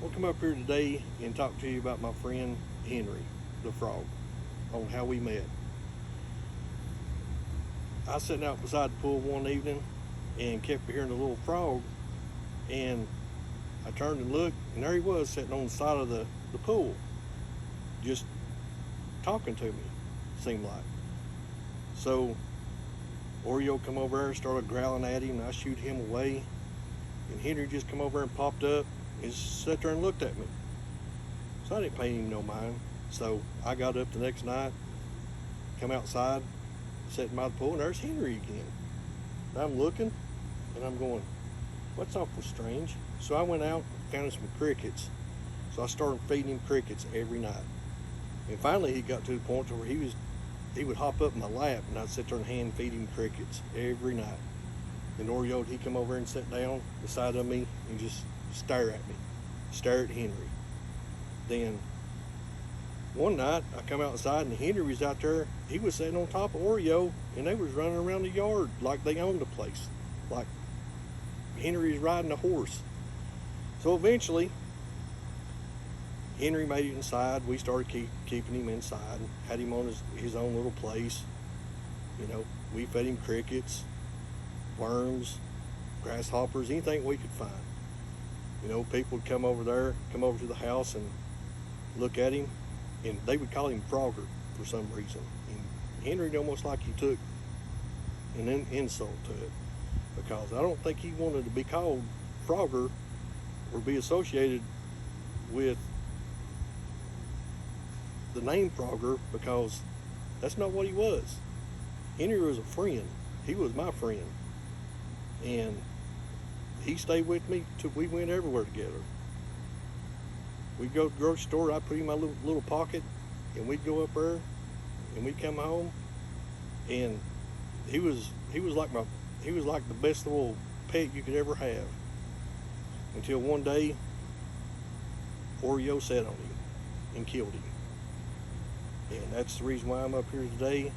I'll come up here today and talk to you about my friend Henry, the frog, on how we met. I was sitting out beside the pool one evening and kept hearing the little frog, and I turned and looked, and there he was sitting on the side of the pool, just talking to me, seemed like. So Oreo come over there and started growling at him, and I shoot him away, and Henry just come over and popped up and sat there and looked at me. So I didn't pay him no mind. So I got up the next night, come outside, sitting by the pool, and there's Henry again. And I'm looking, and I'm going, what's awful strange? So I went out and found some crickets. So I started feeding him crickets every night. And finally he got to the point where he would hop up in my lap, and I'd sit there and hand feed him crickets every night. And Oreo, he'd come over and sit down beside of me and just stare at me, stare at Henry. Then one night I come outside and Henry was out there. He was sitting on top of Oreo, and they was running around the yard like they owned the place, like Henry's riding a horse. So eventually Henry made it inside. We started keeping him inside, had him on his own little place. You know, we fed him crickets, worms, grasshoppers, anything we could find. You know, people would come over to the house and look at him, and they would call him Frogger for some reason. And Henry almost like he took an insult to it, because I don't think he wanted to be called Frogger or be associated with the name Frogger, because that's not what he was. Henry was a friend. He was my friend. And he stayed with me till we went everywhere together. We'd go to the grocery store, I'd put him in my little pocket, and we'd go up there, and we'd come home, and he was like the best little pet you could ever have. Until one day, Oreo sat on him and killed him. And that's the reason why I'm up here today,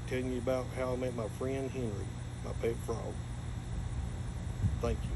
telling you about how I met my friend Henry, my pet frog. Thank you.